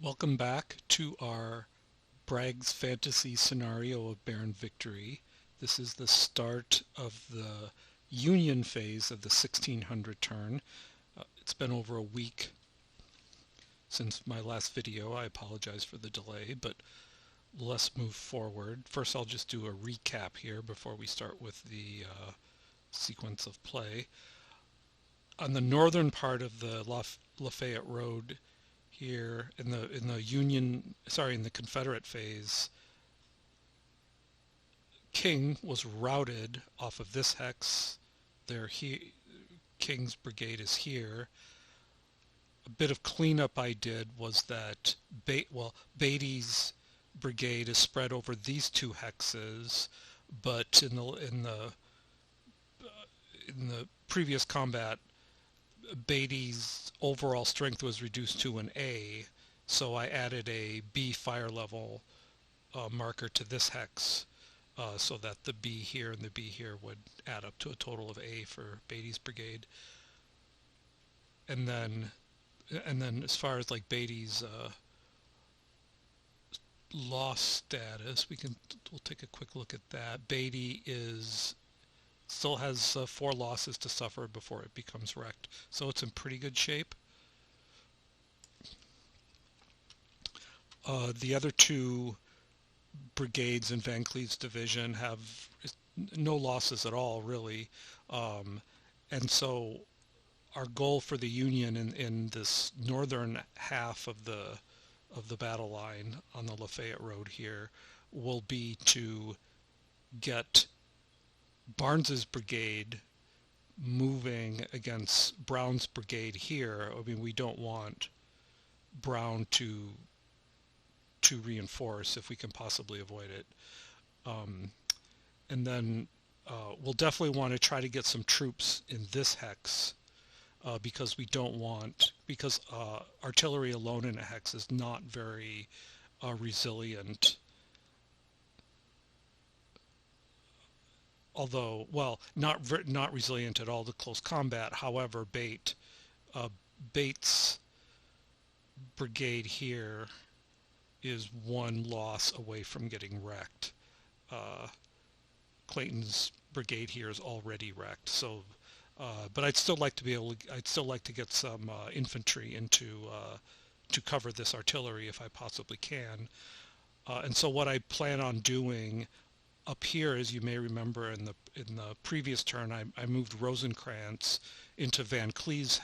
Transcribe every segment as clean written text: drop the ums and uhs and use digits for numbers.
Welcome back to our Bragg's fantasy scenario of Barren Victory. This is the start of the Union phase of the 1600 turn. It's been over a week since my last video. I apologize for the delay, but let's move forward. First, I'll just do a recap here before we start with the sequence of play. On the northern part of the Lafayette Road here in the Confederate phase, King was routed off of this hex. King's brigade is here. A bit of cleanup I did was that Beatty's brigade is spread over these two hexes, but in the previous combat, Beatty's overall strength was reduced to an A, so I added a B fire level marker to this hex so that the B here and the B here would add up to a total of A for Beatty's brigade. And then as far as like Beatty's loss status, we'll take a quick look at that. Beatty still has 4 losses to suffer before it becomes wrecked, so it's in pretty good shape. The other two brigades in Van Cleve's division have no losses at all, really, and so our goal for the Union in this northern half of the battle line on the Lafayette Road here will be to get Barnes's brigade moving against Brown's brigade here. I mean, we don't want Brown to reinforce if we can possibly avoid it. And then we'll definitely want to try to get some troops in this hex because artillery alone in a hex is not very resilient. Although, well, not resilient at all to close combat. However, Bates' brigade here is 1 loss away from getting wrecked. Clayton's brigade here is already wrecked. So, but I'd still like to get some infantry into to cover this artillery if I possibly can. And so, what I plan on doing up here, as you may remember in the previous turn, I moved Rosecrans into Van Cleve's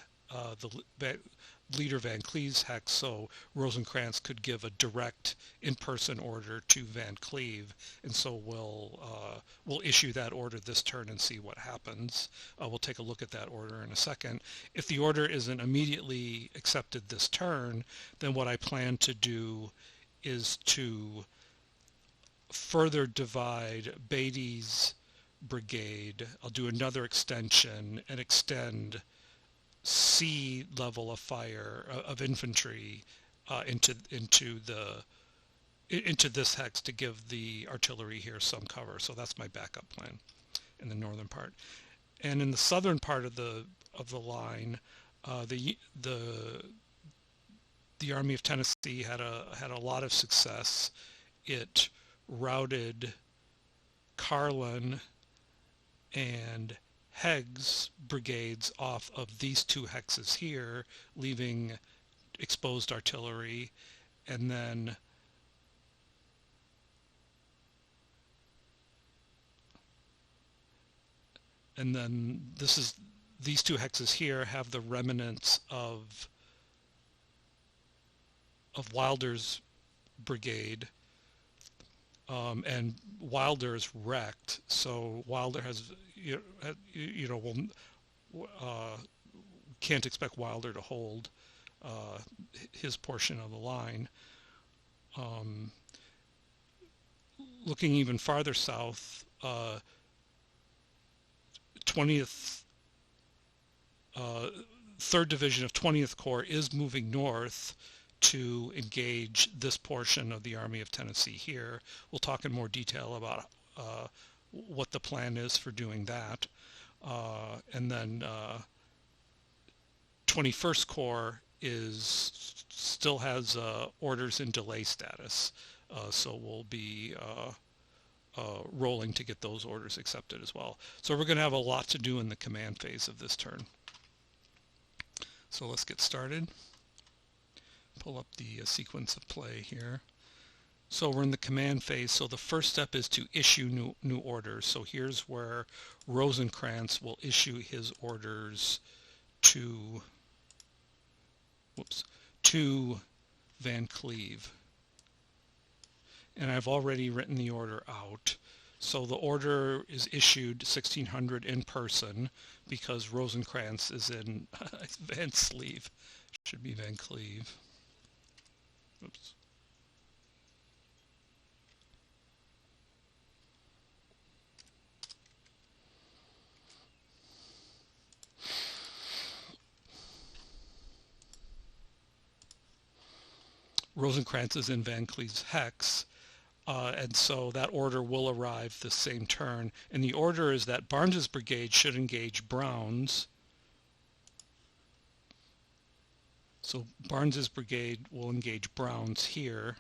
leader Van Cleve's hex, so Rosecrans could give a direct in-person order to Van Cleve, and so we'll issue that order this turn and see what happens. We'll take a look at that order in a second. If the order isn't immediately accepted this turn, then what I plan to do is to further divide Beatty's brigade. I'll do another extension and extend C level of fire of infantry into this hex to give the artillery here some cover. So that's my backup plan in the northern part. And in the southern part of the line, the Army of Tennessee had a lot of success. It routed Carlin and Hegg's brigades off of these 2 hexes here, leaving exposed artillery, and then these 2 hexes here have the remnants of Wilder's brigade. And Wilder is wrecked, so Wilder has, can't expect Wilder to hold his portion of the line. Looking even farther south, 20th, 3rd Division of 20th Corps is moving north to engage this portion of the Army of Tennessee here. We'll talk in more detail about what the plan is for doing that. And then 21st Corps still has orders in delay status, so we'll be rolling to get those orders accepted as well. So we're going to have a lot to do in the command phase of this turn. So let's get started. Pull up the sequence of play here. So we're in the command phase. So the first step is to issue new orders. So here's where Rosencrantz will issue his orders to Van Cleve. And I've already written the order out. So the order is issued 1600 in person because Rosencrantz is in Van Cleve. Should be Van Cleve. Oops. Rosencrantz is in Van Cleve's hex, and so that order will arrive the same turn. And the order is that Barnes's brigade should engage Brown's. So Barnes's brigade will engage Brown's here.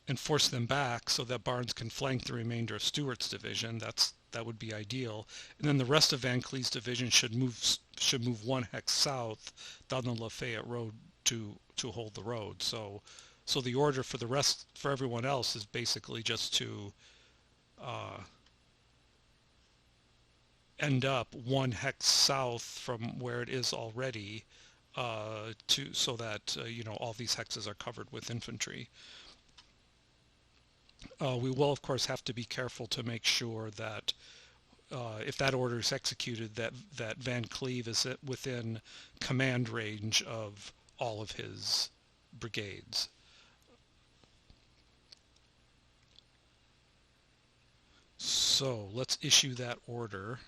And force them back so that Barnes can flank the remainder of Stewart's division. That would be ideal. And then the rest of Van Cleve's division should move one hex south down the Lafayette Road to hold the road. So the order for everyone else is basically just to end up one hex south from where it is already, so that all these hexes are covered with infantry. We will, of course, have to be careful to make sure that if that order is executed, that Van Cleve is within command range of all of his brigades. So let's issue that order.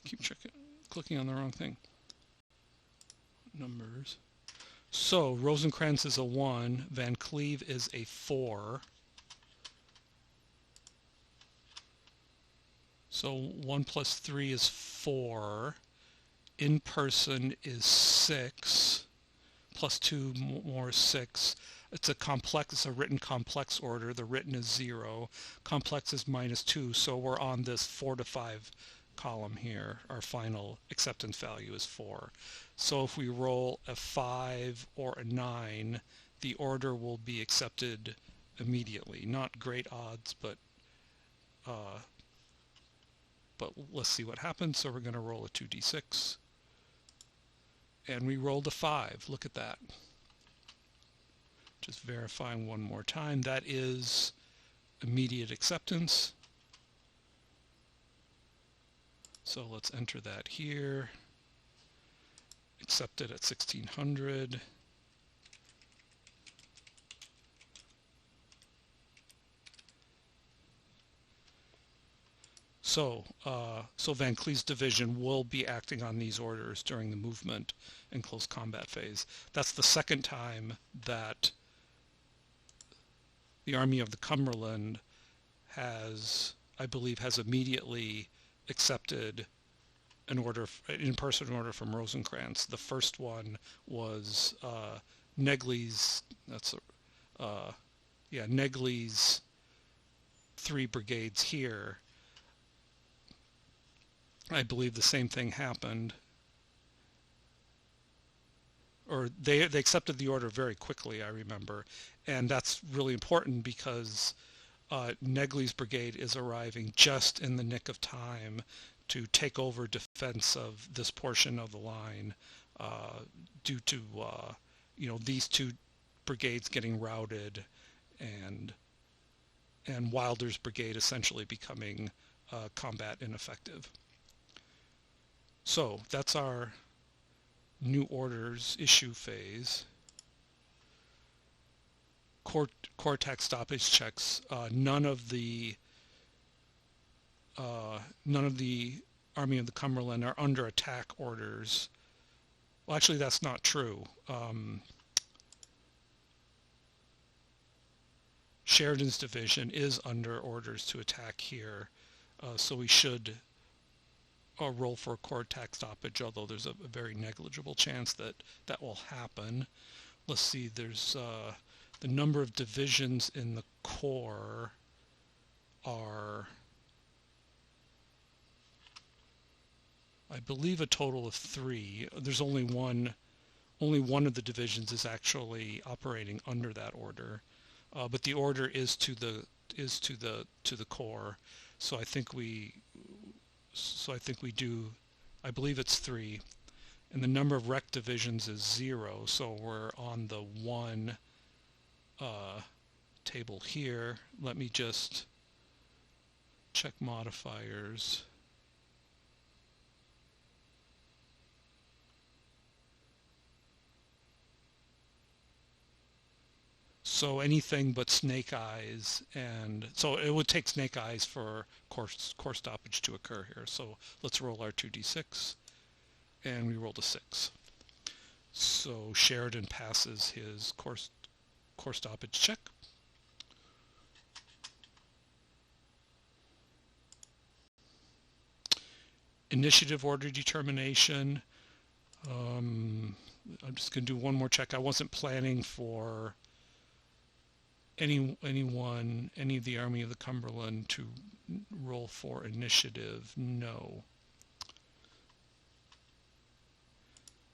Keep clicking on the wrong thing. Numbers. So Rosencrantz is a 1, Van Cleve is a 4. So 1 plus 3 is 4. In person is 6. Plus 2 more is 6. It's a written complex order. The written is 0. Complex is -2. So we're on this 4 to 5 column here. Our final acceptance value is 4. So if we roll a 5 or a 9, the order will be accepted immediately. Not great odds, but let's see what happens. So we're going to roll a 2d6. And we rolled a 5. Look at that. Just verifying one more time. That is immediate acceptance. So let's enter that here. Accepted at 1600. So Van Cleve's division will be acting on these orders during the movement and close combat phase. That's the second time that the Army of the Cumberland I believe, has immediately accepted an in-person order from Rosencrantz. The first one was Negley's. Negley's 3 brigades here. I believe the same thing happened, or they accepted the order very quickly, I remember, and that's really important because Negley's brigade is arriving just in the nick of time to take over defense of this portion of the line, due to these 2 brigades getting routed and Wilder's brigade essentially becoming combat ineffective. So that's our new orders issue phase. core attack stoppage checks, none of the Army of the Cumberland are under attack orders. Well, actually, that's not true. Sheridan's division is under orders to attack here, so we should roll for a core attack stoppage, although there's a very negligible chance that that will happen. Let's see, there's the number of divisions in the Corps are, I believe, a total of 3. There's only one of the divisions is actually operating under that order, but the order is to the Corps. So I think we do. I believe it's 3, and the number of rec divisions is 0. So we're on the 1 table here. Let me just check modifiers. So anything but Snake Eyes, and so it would take Snake Eyes for core stoppage to occur here. So let's roll our 2d6, and we rolled a 6. So Sheridan passes his core stoppage check. Initiative order determination. I'm just going to do one more check. I wasn't planning for any of the Army of the Cumberland to roll for initiative. No.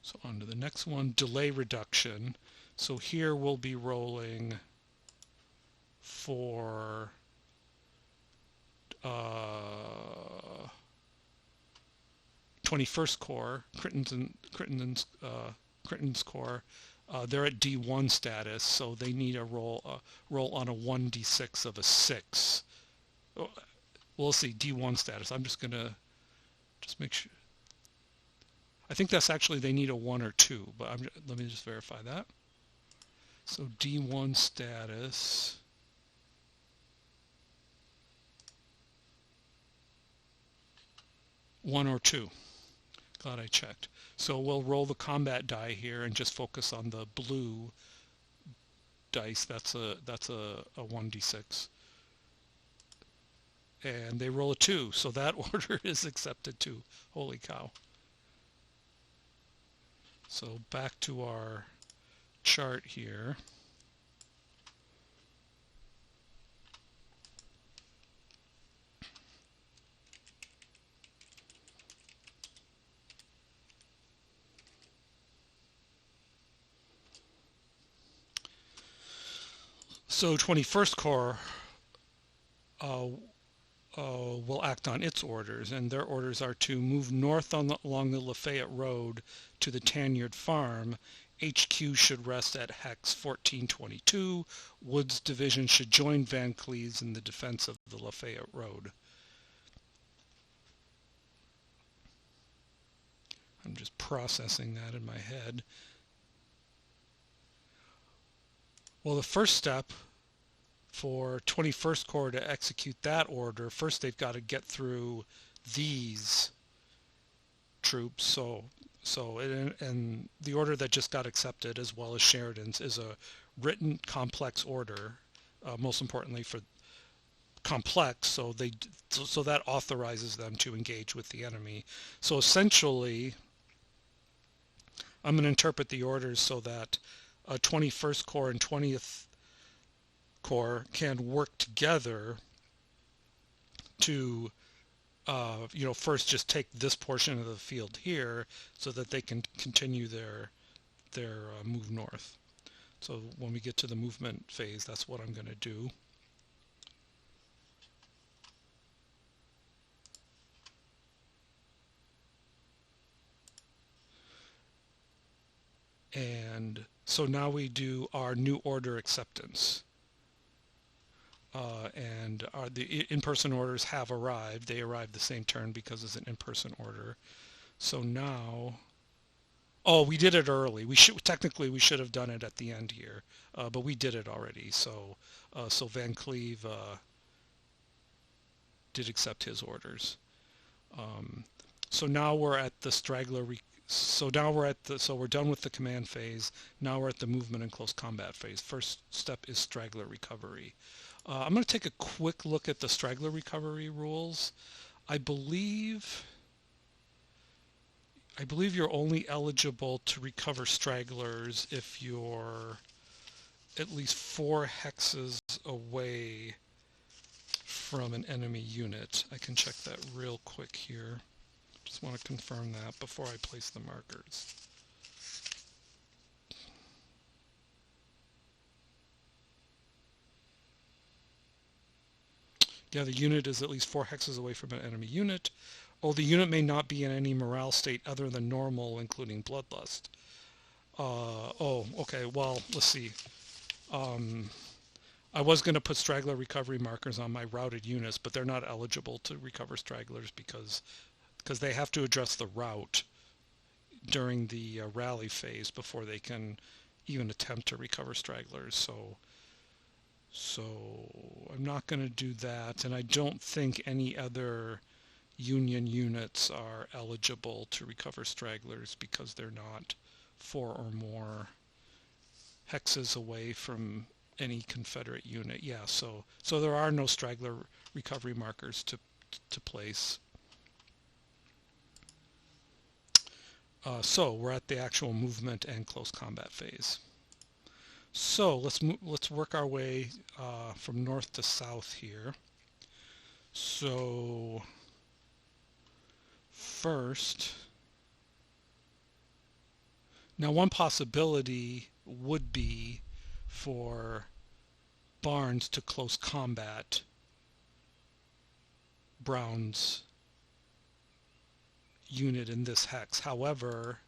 So on to the next one, delay reduction. So here we'll be rolling for 21st Corps, Crittenden's Corps. They're at D1 status, so they need a roll on a 1d6 of a 6. We'll see, D1 status. I'm just going to make sure. I think that's actually, they need a 1 or 2, but let me just verify that. So D1 status. One or 2. Glad I checked. So we'll roll the combat die here and just focus on the blue dice. That's a 1d6. And they roll a 2, so that order is accepted too. Holy cow. So back to our chart here. So 21st Corps will act on its orders, and their orders are to move north along the Lafayette Road to the Tanyard Farm. HQ should rest at Hex 1422. Wood's division should join Van Cleves in the defense of the Lafayette Road. I'm just processing that in my head. Well, the first step for 21st Corps to execute that order, first they've got to get through these troops. And the order that just got accepted, as well as Sheridan's, is a written complex order. Most importantly, for complex, so that authorizes them to engage with the enemy. So essentially, I'm going to interpret the orders so that 21st Corps and 20th Corps can work together to first just take this portion of the field here so that they can continue their move north. So when we get to the movement phase, that's what I'm going to do. And so now we do our new order acceptance. And the in-person orders have arrived. They arrived the same turn because it's an in-person order. So now Oh, we did it early. We should have done it at the end here, but we did it already. So Van Cleve did accept his orders. Um, so now we're at the straggler. So now we're at the. So we're done with the command phase. Now we're at the movement and close combat phase. First step is straggler recovery. I'm going to take a quick look at the straggler recovery rules. I believe I believe you're only eligible to recover stragglers if you're at least 4 hexes away from an enemy unit. I can check that real quick here. Just want to confirm that before I place the markers. Yeah, the unit is at least 4 hexes away from an enemy unit. Oh, the unit may not be in any morale state other than normal, including bloodlust. Oh, okay, well, let's see. Um, I was going to put straggler recovery markers on my routed units, but they're not eligible to recover stragglers because they have to address the route during the rally phase before they can even attempt to recover stragglers. So I'm not going to do that, and I don't think any other Union units are eligible to recover stragglers because they're not 4 or more hexes away from any Confederate unit. Yeah, so there are no straggler recovery markers to place. So we're at the actual movement and close combat phase. So let's work our way from north to south here. So first, now one possibility would be for Barnes to close combat Brown's unit in this hex. However,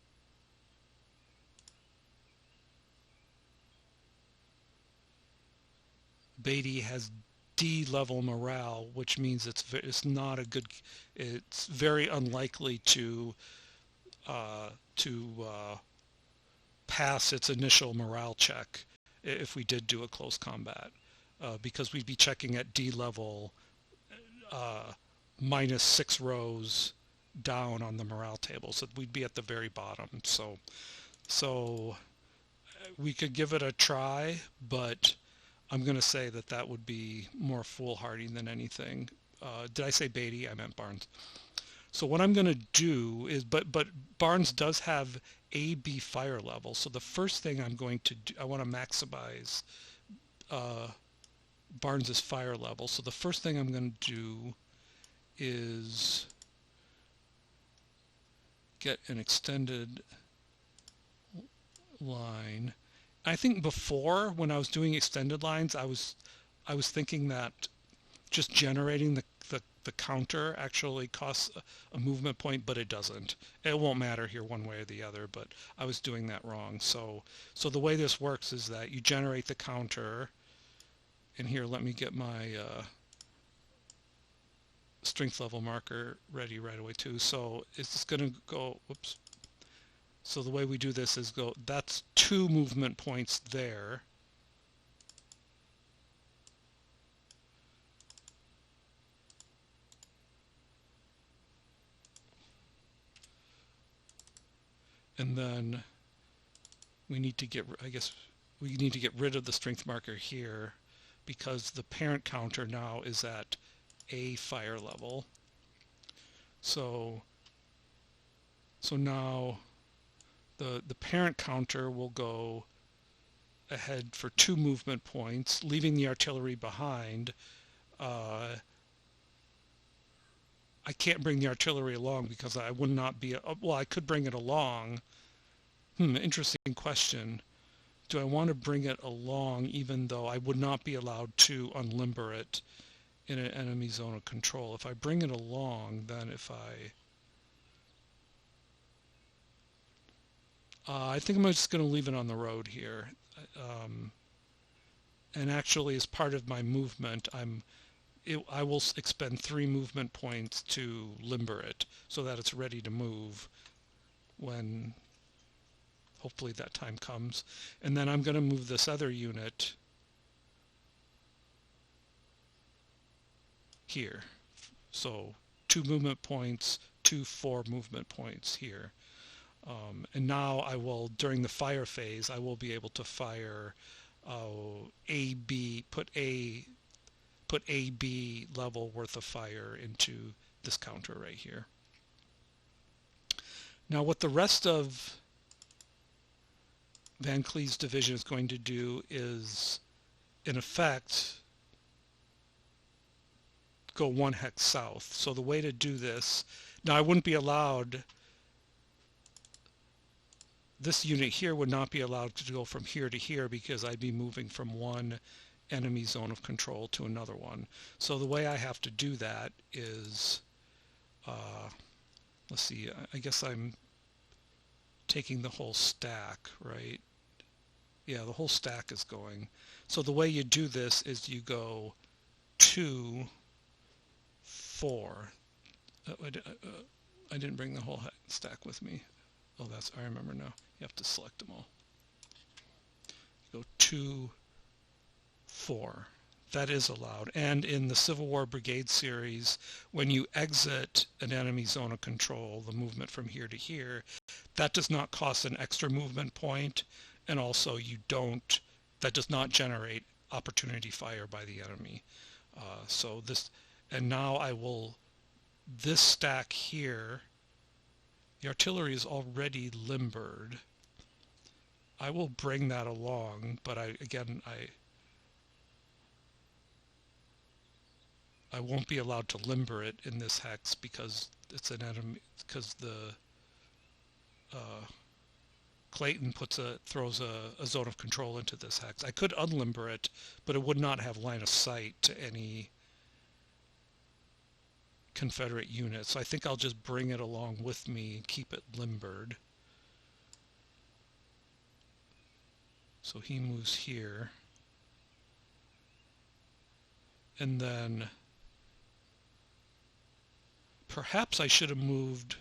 Beatty has D level morale, which means it's not a good. It's very unlikely to uh, pass its initial morale check if we did do a close combat, because we'd be checking at D level minus 6 rows down on the morale table, so we'd be at the very bottom. So we could give it a try, but I'm going to say that would be more foolhardy than anything. Did I say Beatty? I meant Barnes. So what I'm going to do is, but Barnes does have A-B fire level. So the first thing I'm going to do, I want to maximize Barnes's fire level. So the first thing I'm going to do is get an extended line. I think before, when I was doing extended lines, I was thinking that just generating the counter actually costs a movement point, but it doesn't. It won't matter here one way or the other, but I was doing that wrong. So the way this works is that you generate the counter, and here let me get my strength level marker ready right away too. So it's just going to go, whoops. So the way we do this is that's 2 movement points there. And then we need to get, I guess we need to get rid of the strength marker here because the parent counter now is at A fire level. So now the parent counter will go ahead for 2 movement points, leaving the artillery behind. I can't bring the artillery along because I would not be, well, I could bring it along. Interesting question. Do I want to bring it along even though I would not be allowed to unlimber it in an enemy zone of control? If I bring it along, then I think I'm just going to leave it on the road here. And actually, as part of my movement, I will expend 3 movement points to limber it so that it's ready to move when hopefully that time comes. And then I'm going to move this other unit here. So 2 movement points, 4 movement points here. And now I will, during the fire phase, I will be able to fire A, B, put A, B level worth of fire into this counter right here. Now what the rest of Van Cleve's division is going to do is, in effect, go 1 hex south. So the way to do this, now I wouldn't be allowed, this unit here would not be allowed to go from here to here because I'd be moving from one enemy zone of control to another one. So the way I have to do that is, let's see, I guess I'm taking the whole stack, right? Yeah, the whole stack is going. So the way you do this is you go 2, 4. I didn't bring the whole stack with me. Oh, I remember now. You have to select them all. You go 2, 4. That is allowed. And in the Civil War Brigade series, when you exit an enemy zone of control, the movement from here to here, that does not cost an extra movement point, and also that does not generate opportunity fire by the enemy. And now this stack here, the artillery is already limbered. I will bring that along, but I won't be allowed to limber it in this hex because it's an enemy, because Clayton throws a zone of control into this hex. I could unlimber it, but it would not have line of sight to any Confederate units. So I think I'll just bring it along with me and keep it limbered. So he moves here. And then perhaps I should have moved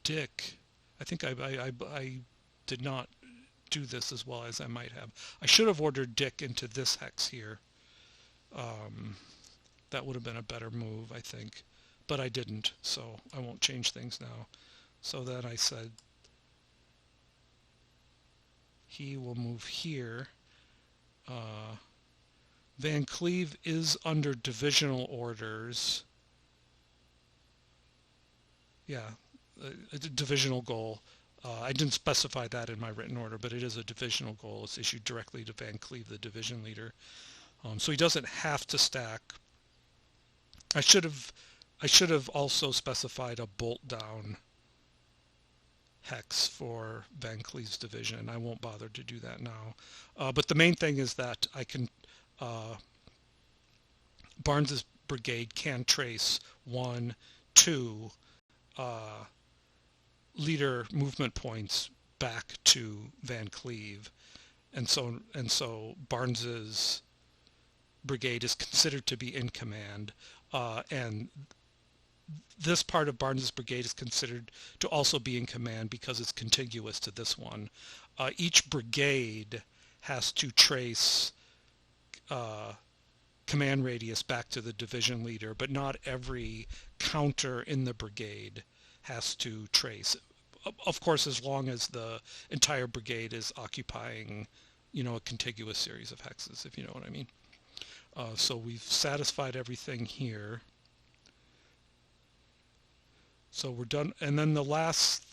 Dick. I think I did not do this as well as I might have. I should have ordered Dick into this hex here. That would have been a better move, I think. But I didn't, so I won't change things now. So then I said he will move here. Van Cleve is under divisional orders. Yeah, a divisional goal. I didn't specify that in my written order, but it is a divisional goal. It's issued directly to Van Cleve, the division leader. So he doesn't have to stack. I should have also specified a bolt down hex for Van Cleve's division. I won't bother to do that now. But the main thing is that I can Barnes's brigade can trace 1, 2 leader movement points back to Van Cleve, and so Barnes's brigade is considered to be in command, and this part of Barnes's brigade is considered to also be in command because it's contiguous to this one. Each brigade has to trace command radius back to the division leader, but not every counter in the brigade has to trace. Of course, as long as the entire brigade is occupying, a contiguous series of hexes, if you know what I mean. So we've satisfied everything here. So we're done. And then the last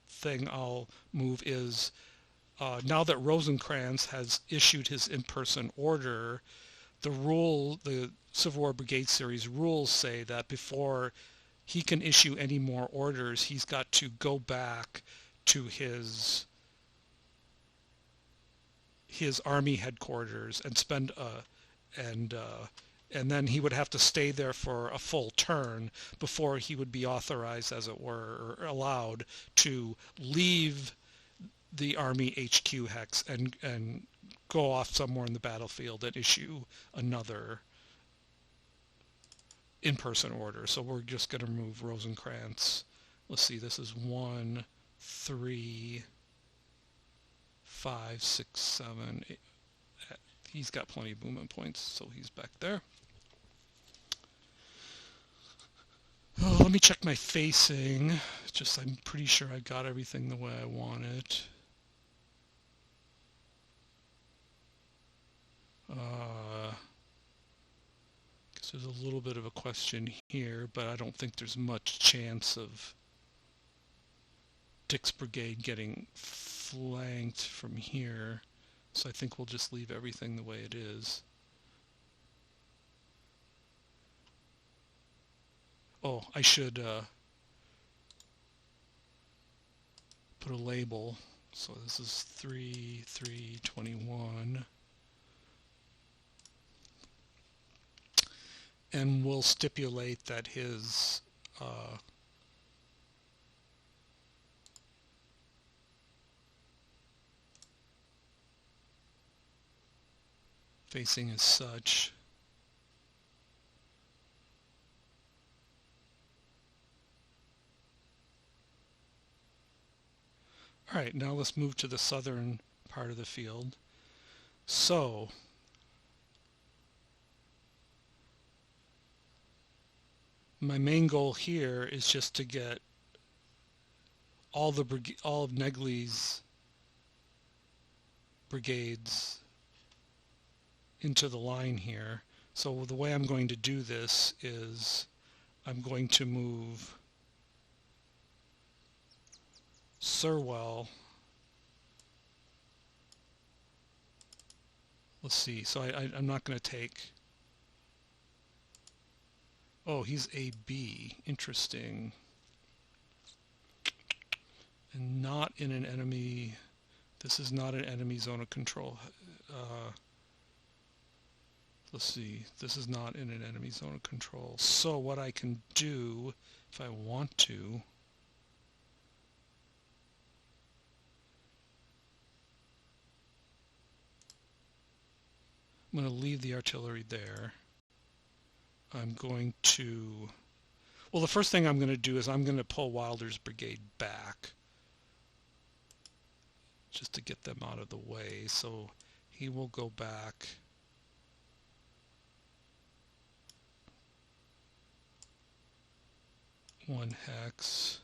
thing I'll move is, now that Rosecrans has issued his in-person order, the Civil War Brigade series rules say that before he can issue any more orders, he's got to go back to his army headquarters and and then he would have to stay there for a full turn before he would be authorized, as it were, or allowed to leave the Army HQ hex and go off somewhere in the battlefield and issue another in-person order. So we're just going to move Rosecrans. Let's see, this is 1, 3, 5, 6, 7, 8. He's got plenty of movement points, so he's back there. Oh, let me check my facing. Just, I'm pretty sure I got everything the way I want it. Guess there's a little bit of a question here, but I don't think there's much chance of Dick's brigade getting flanked from here. So I think we'll just leave everything the way it is. Oh, I should put a label. So this is 3/3/21. And we'll stipulate that his facing is such. All right, now let's move to the southern part of the field. So my main goal here is just to get all of Negley's brigades into the line here. So the way I'm going to do this is I'm going to move Sirwell. Let's see. So I'm not going to take. Oh, he's AB. Interesting. And not in an enemy. This is not an enemy zone of control. Let's see. This is not in an enemy zone of control. So what I can do, if I want to, I'm going to leave the artillery there. I'm going to, well, the first thing I'm going to do is I'm going to pull Wilder's brigade back just to get them out of the way. So he will go back one hex.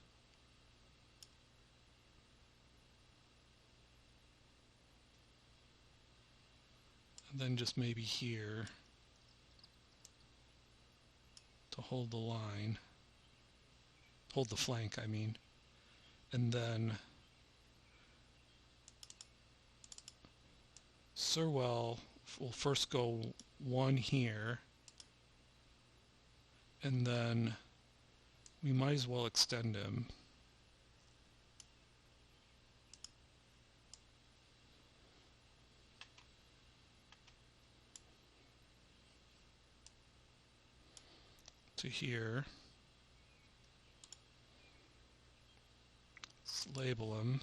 And then just maybe here to hold the line, hold the flank, I mean. And then Sirwell will first go one here, and then we might as well extend him. To here. Let's label him.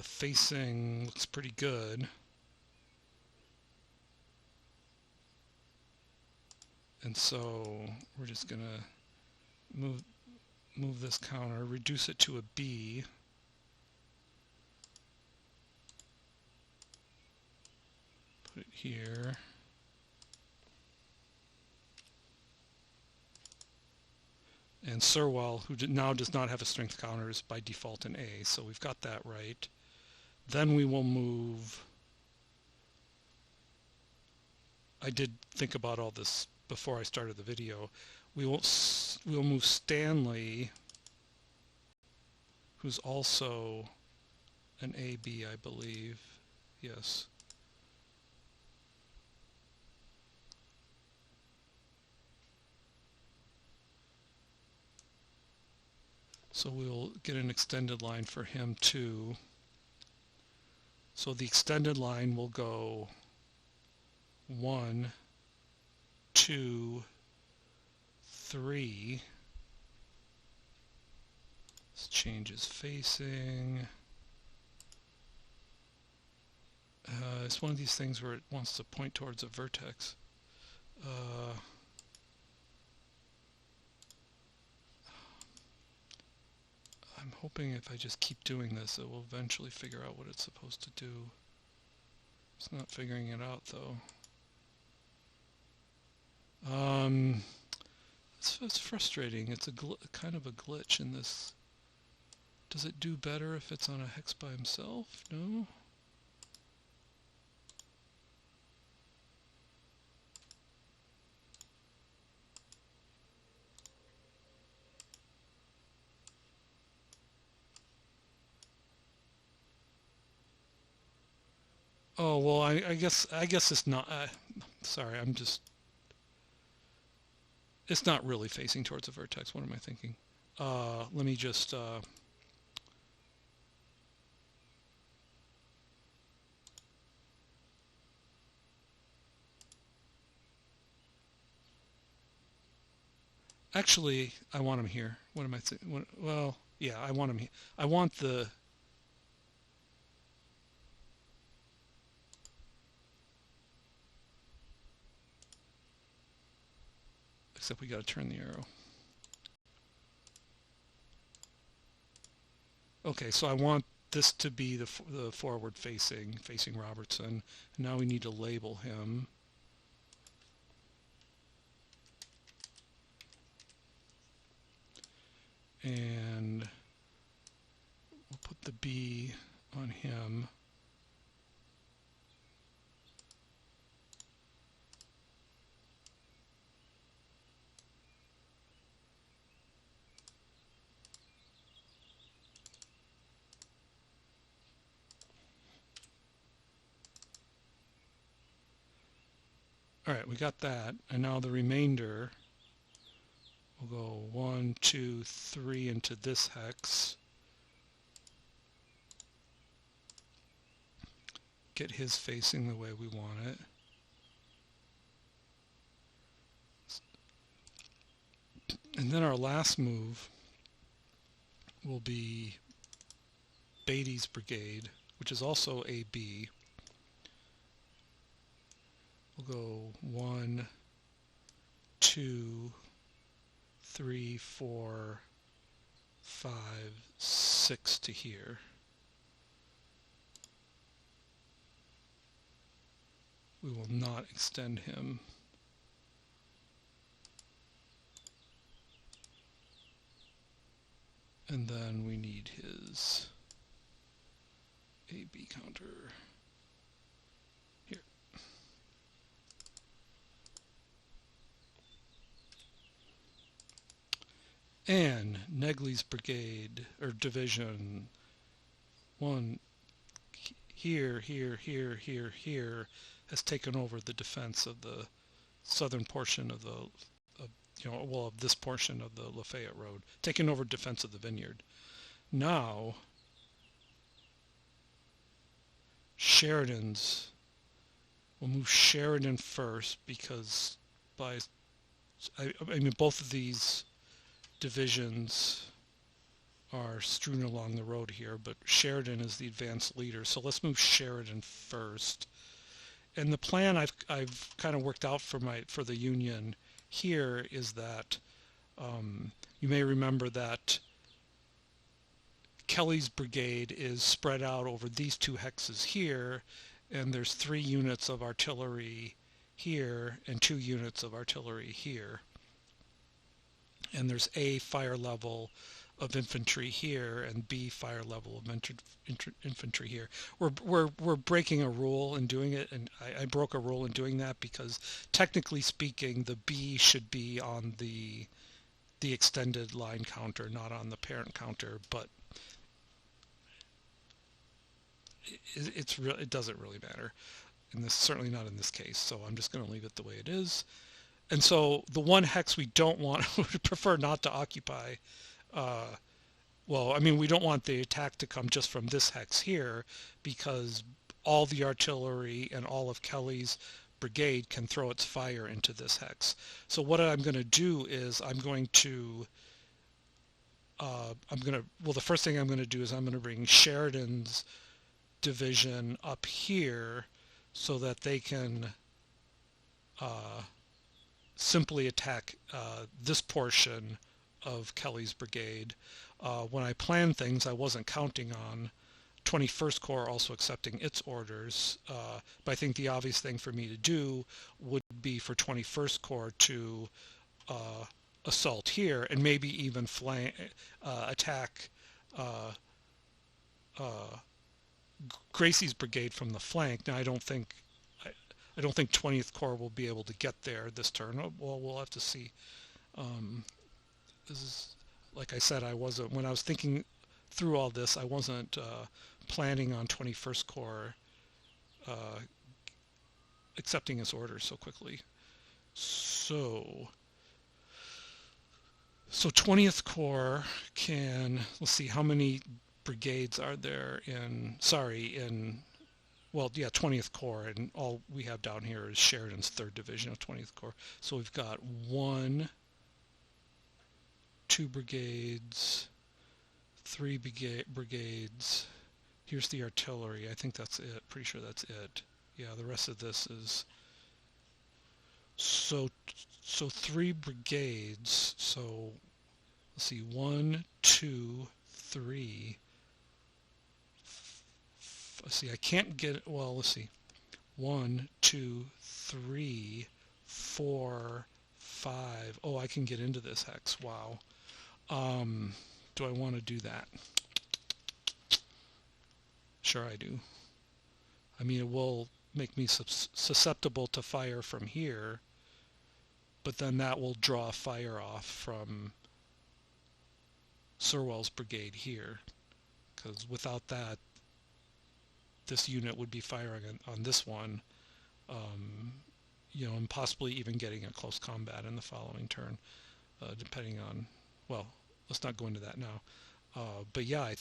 Facing looks pretty good. And so we're just gonna move this counter, reduce it to a B. Put it here. And Sirwell, who now does not have a strength counter, is by default an A, so we've got that right. Then we will move, I did think about all this before I started the video. We'll move Stanley, who's also an AB, I believe. Yes. So we'll get an extended line for him too. So the extended line will go 1, 2, 3. Let's change his facing. It's one of these things where it wants to point towards a vertex. I'm hoping if I just keep doing this, it will eventually figure out what it's supposed to do. It's not figuring it out, though. It's frustrating. It's a kind of a glitch in this. Does it do better if it's on a hex by himself? No? Oh, well, I guess it's not. Sorry, it's not really facing towards a vertex. What am I thinking? Let me just actually, I want him here. What am I saying? Well, yeah, I want him here. I want the. Except we got to turn the arrow. Okay, so I want this to be the forward facing Robertson. Now we need to label him. And we'll put the B on him. All right, we got that. And now the remainder, we'll go 1, 2, 3 into this hex. Get his facing the way we want it. And then our last move will be Beatty's brigade, which is also AB. We'll go 1, 2, 3, 4, 5, 6 to here. We will not extend him. And then we need his AB counter here. And Negley's brigade, or division, 1 here, has taken over the defense of the southern portion of the of this portion of the Lafayette Road, taking over defense of the vineyard. Now, we'll move Sheridan first because I mean both of these divisions are strewn along the road here, but Sheridan is the advanced leader, so let's move Sheridan first. And the plan I've kind of worked out for the Union here is that you may remember that Kelly's brigade is spread out over these 2 hexes here, and there's 3 units of artillery here and 2 units of artillery here. And there's A fire level of infantry here and B fire level of infantry here. We're breaking a rule in doing it, and I broke a rule in doing that because technically speaking the B should be on the extended line counter, not on the parent counter, but it doesn't really matter, and certainly not in this case, so I'm just going to leave it the way it is. And so the one hex we don't want, we prefer not to occupy, well, I mean, we don't want the attack to come just from this hex here, because all the artillery and all of Kelly's brigade can throw its fire into this hex. So what I'm going to do is the first thing I'm going to do is I'm going to bring Sheridan's division up here so that they can simply attack this portion of Kelly's brigade. When I planned things, I wasn't counting on 21st Corps also accepting its orders, but I think the obvious thing for me to do would be for 21st Corps to uh, assault here and maybe even attack uh, uh, Gracie's brigade from the flank. Now I don't think 20th Corps will be able to get there this turn. Oh, well, we'll have to see. Um, this is, like I said, I wasn't when I was thinking through all this. I wasn't planning on 21st Corps uh, accepting its orders so quickly. So 20th Corps can, let's see, how many brigades are there well, yeah, 20th Corps, and all we have down here is Sheridan's 3rd Division of 20th Corps. So we've got 1, 2 brigades, 3 brigades. Here's the artillery. I think that's it. Pretty sure that's it. Yeah, the rest of this is... So 3 brigades. So let's see, 1, 2, 3. Let's see, I can't get, well, let's see. 1, 2, 3, 4, 5. Oh, I can get into this hex. Wow. Do I want to do that? Sure I do. I mean, it will make me susceptible to fire from here, but then that will draw fire off from Sirwell's brigade here, because without that, this unit would be firing on this one, and possibly even getting a close combat in the following turn, depending on, well, let's not go into that now. But yeah,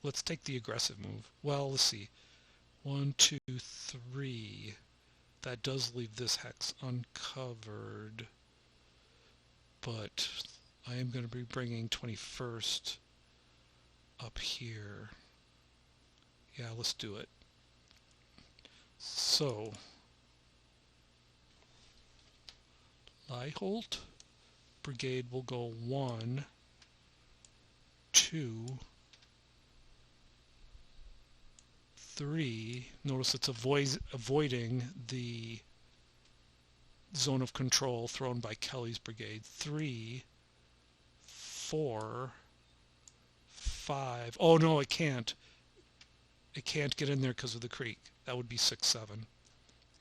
let's take the aggressive move. Well, let's see. 1, 2, 3. That does leave this hex uncovered, but I am going to be bringing 21st up here. Yeah, let's do it. So, Leiholt brigade will go 1, 2, 3. Notice it's avoiding the zone of control thrown by Kelly's brigade. 3, 4, 5. Oh no, it can't. It can't get in there because of the creek. That would be 6, 7.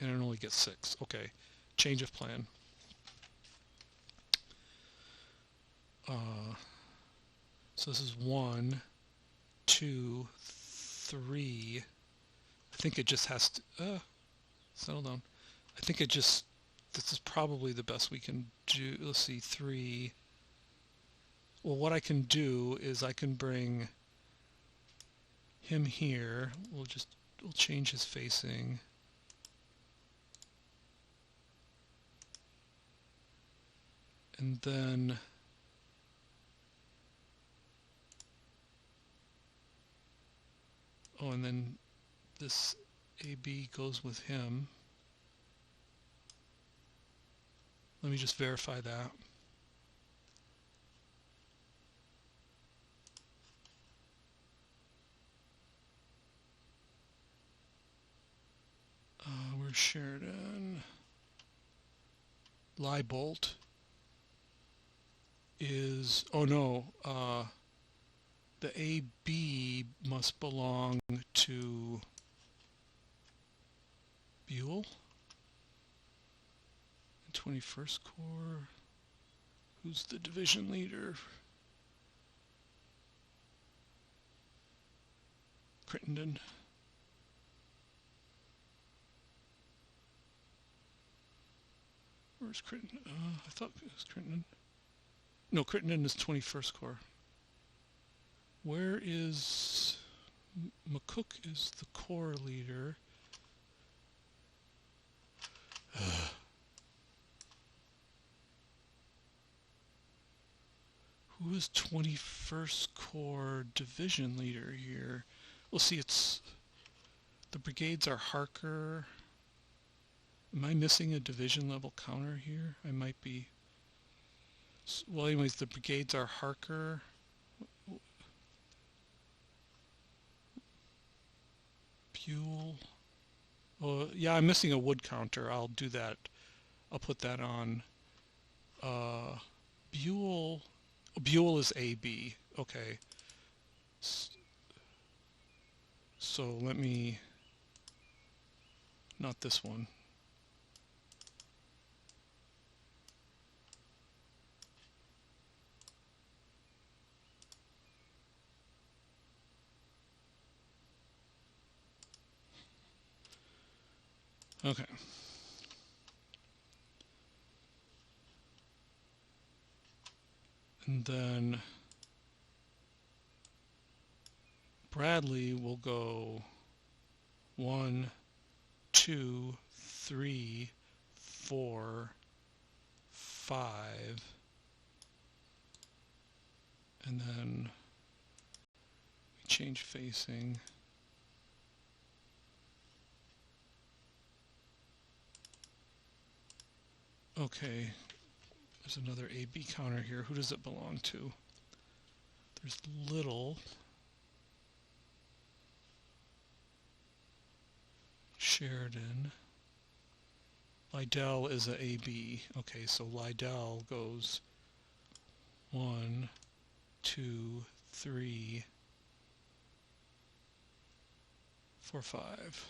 And it only gets 6. Okay. Change of plan. So this is 1, 2, 3. I think it just has to... settle down. I think this is probably the best we can do. Let's see, 3. Well, what I can do is I can bring him here. We'll change his facing. And then and then this AB goes with him. Let me just verify that. Where's Sheridan? Leibolt is, oh no, the AB must belong to Buell. 21st Corps. Who's the division leader? Crittenden. Where's Crittenden? I thought it was Crittenden. No, Crittenden is 21st Corps. Where is... McCook is the Corps leader. Who is 21st Corps division leader here? We'll see, it's... The brigades are Harker. Am I missing a division level counter here? I might be. Well, anyways, the brigades are Harker, Buell. Oh, yeah, I'm missing a wood counter. I'll do that. I'll put that on. Uh, Buell. Buell is AB. Okay. So let me. Not this one. Okay. And then Bradley will go 1, 2, 3, 4, 5, and then we change facing. Okay, there's another AB counter here. Who does it belong to? There's Little, Sheridan. Liddell is a AB. Okay, so Liddell goes 1, 2, 3, 4, 5.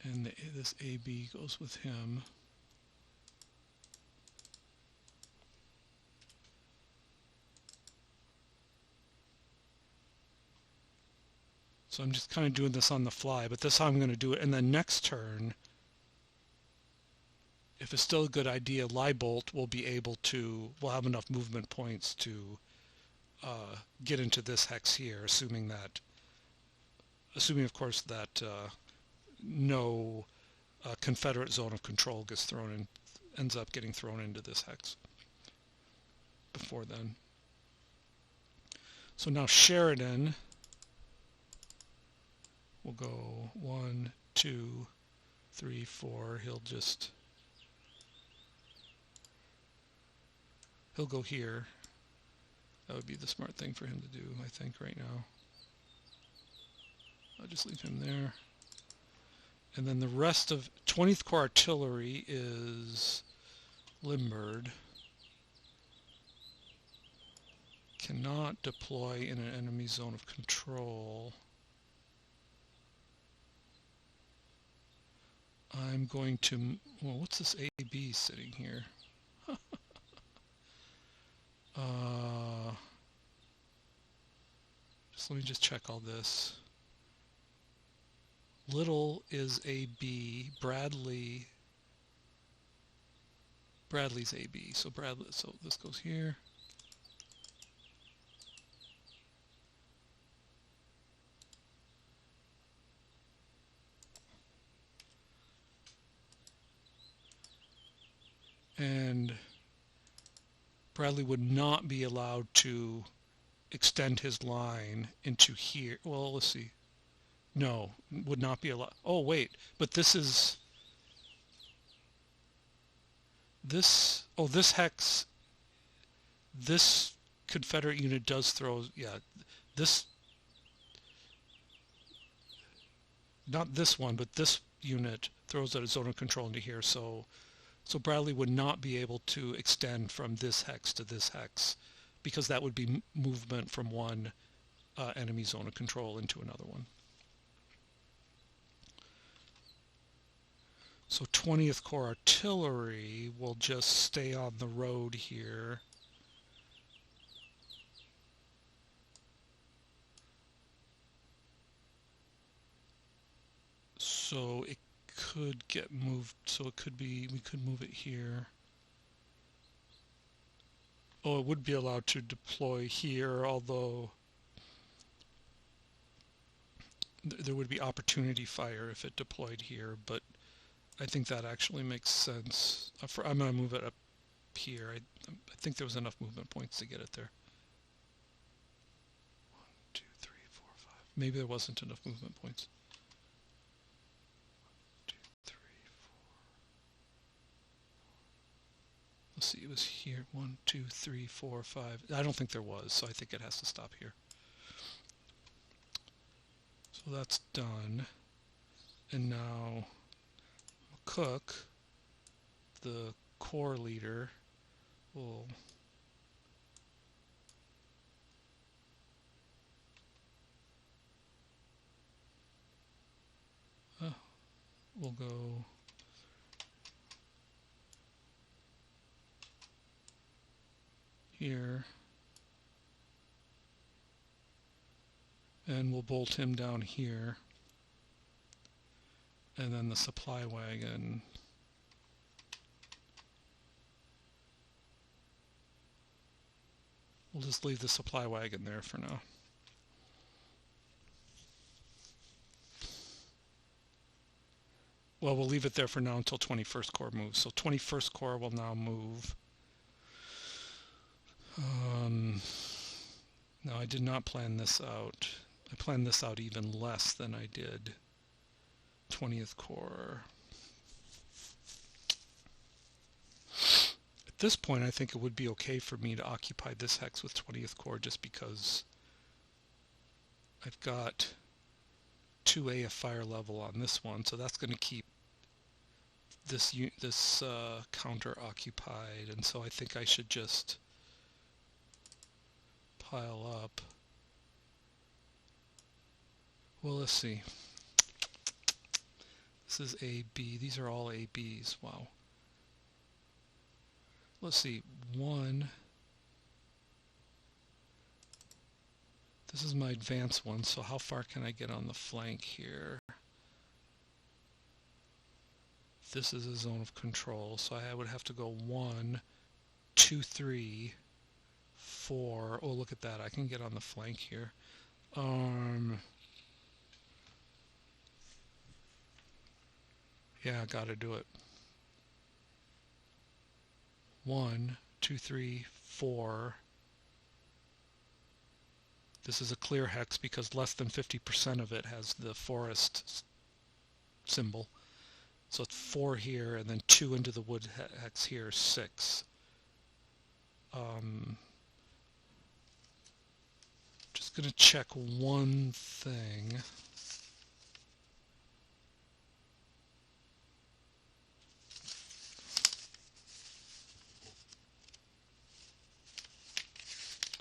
And this AB goes with him. So I'm just kind of doing this on the fly, but this is how I'm going to do it. And then next turn, if it's still a good idea, Leibolt will be able to, will have enough movement points to get into this hex here, assuming of course that no Confederate zone of control ends up getting thrown into this hex before then. So now Sheridan will go 1, 2, 3, 4. He'll go here. That would be the smart thing for him to do, I think, right now. I'll just leave him there. And then the rest of 20th Corps Artillery is limbered. Cannot deploy in an enemy zone of control. I'm going to, well, what's this AB sitting here? Let me just check all this. Little is AB. Bradley's AB. So this goes here. And Bradley would not be allowed to extend his line into here. Well, let's see. No, would not be allowed. Oh, wait. But this hex, this Confederate unit does throw, yeah, not this one, but this unit throws out a zone of control into here. So Bradley would not be able to extend from this hex to this hex, because that would be movement from one enemy zone of control into another one. So 20th Corps Artillery will just stay on the road here. So it could get moved, so it could be, we could move it here. Oh, it would be allowed to deploy here, although there would be opportunity fire if it deployed here, but I think that actually makes sense. I'm going to move it up here. I think there was enough movement points to get it there. 1, 2, 3, 4, 5. Maybe there wasn't enough movement points. 1, 2, 3, Let's see, it was here. 1, 2, 3, 4, 5. I don't think there was, so I think it has to stop here. So that's done. And now Cook, the corps leader, will we'll go here, and we'll bolt him down here, and then the supply wagon we'll just leave the supply wagon there for now. Well, we'll leave it there for now until 21st Corps moves. So 21st Corps will now move. Now, I did not plan this out. I planned this out even less than I did 20th Corps. At this point, I think it would be okay for me to occupy this hex with 20th Corps just because I've got 2A of fire level on this one, so that's going to keep this counter occupied, and so I think I should just pile up. Well, let's see. This is AB. These are all ABs. Wow. Let's see. 1. This is my advanced one, so how far can I get on the flank here? This is a zone of control, so I would have to go 1, 2, 3, 4. Oh, look at that. I can get on the flank here. Yeah, I gotta do it. 1, 2, 3, 4. This is a clear hex because less than 50% of it has the forest symbol. So it's 4 here, and then 2 into the wood hex here, 6. Just going to check one thing.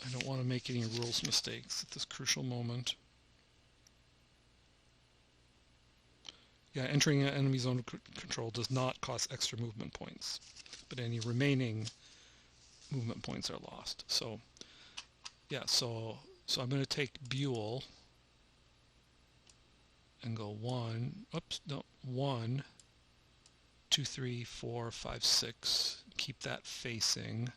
I don't want to make any rules mistakes at this crucial moment. Yeah, entering an enemy zone of control does not cost extra movement points, but any remaining movement points are lost. So, yeah, so I'm going to take Buell and go 1, 2, 3, 4, 5, 6. Keep that facing.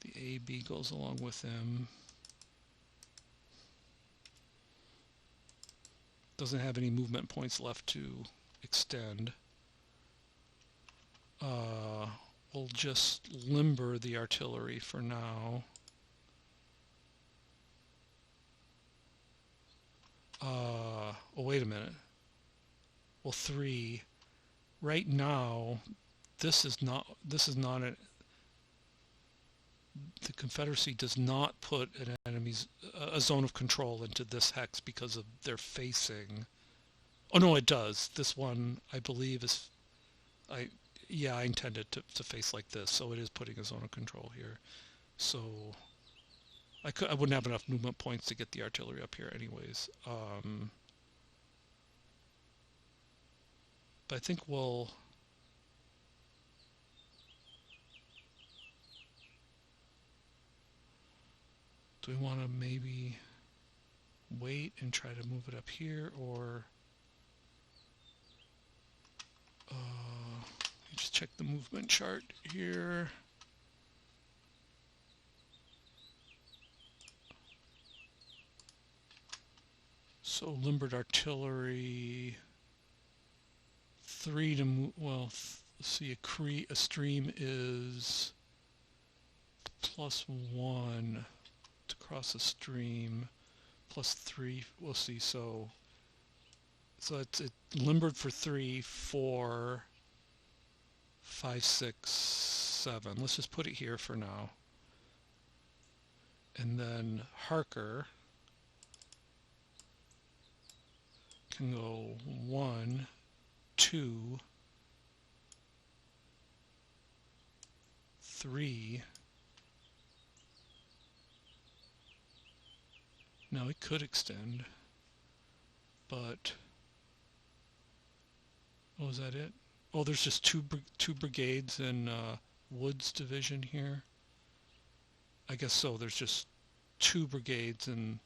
The AB goes along with him. Doesn't have any movement points left to extend. We'll just limber the artillery for now. Oh, wait a minute. Well, 3. Right now, this is not a. The Confederacy does not put an enemy's a zone of control into this hex because of their facing. Oh no, it does. This one, I believe, is. I intended to face like this, so it is putting a zone of control here. So I wouldn't have enough movement points to get the artillery up here, anyways. But I think we'll. Do we want to maybe wait and try to move it up here, or let me just check the movement chart here. So limbered artillery, 3 to move. Well, let's see, a stream is +1 to cross a stream, +3. We'll see. So it's limbered for 3, 4. 5, 6, 7. Let's just put it here for now. And then Harker can go 1, 2, 3. Now it could extend, but oh, is that it? Oh, there's just two brigades in Wood's division here. I guess so. There's just 2 brigades in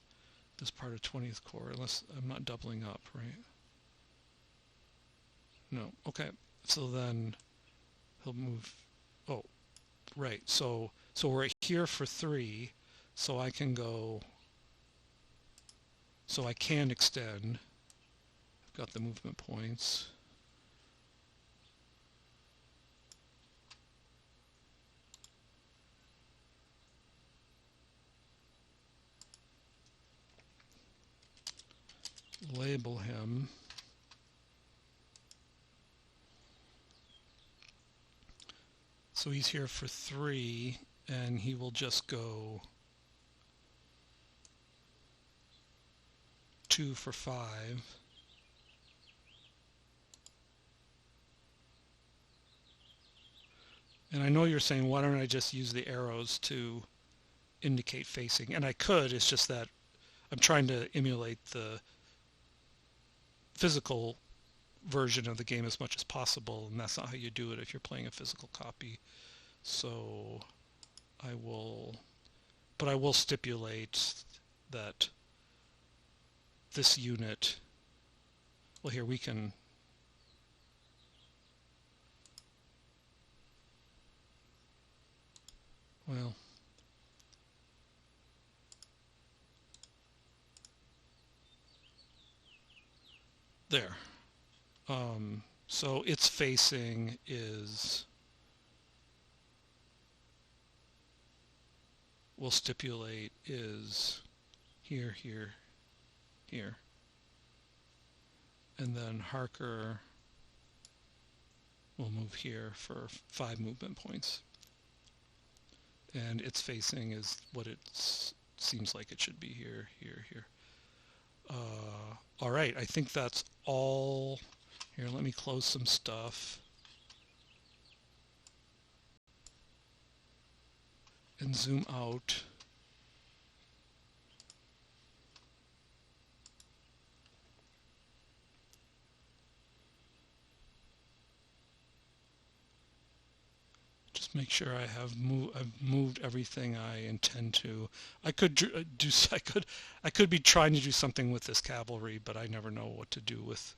this part of 20th Corps, unless I'm not doubling up, right? No. Okay. So then he'll move. Oh, right. So we're here for 3. So I can go. So I can extend. I've got the movement points. Label him. So he's here for 3, and he will just go 2 for 5. And I know you're saying, why don't I just use the arrows to indicate facing? And I could, it's just that I'm trying to emulate the physical version of the game as much as possible, and that's not how you do it if you're playing a physical copy. So I will stipulate that this unit, well, here we can, well, there. So its facing is, we'll stipulate, is here, here, here. And then Harker will move here for 5 movement points. And its facing is what it seems like it should be, here, here, here. All right, I think that's all. Here, let me close some stuff. And zoom out. Just make sure I have I've moved everything I intend to. I could I could be trying to do something with this cavalry, but I never know what to do with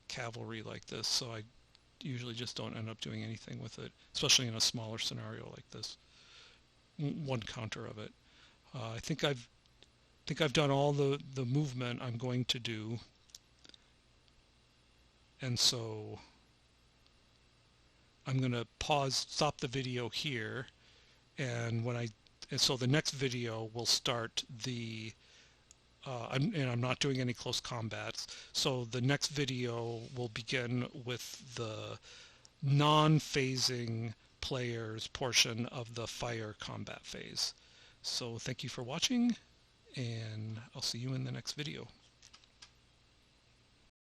cavalry like this, so I usually just don't end up doing anything with it, especially in a smaller scenario like this. One counter of it. I think I've done all the movement I'm going to do, and so I'm going to stop the video here, and so the next video will start the I'm not doing any close combats, so the next video will begin with the non-phasing players portion of the fire combat phase. So thank you for watching, and I'll see you in the next video.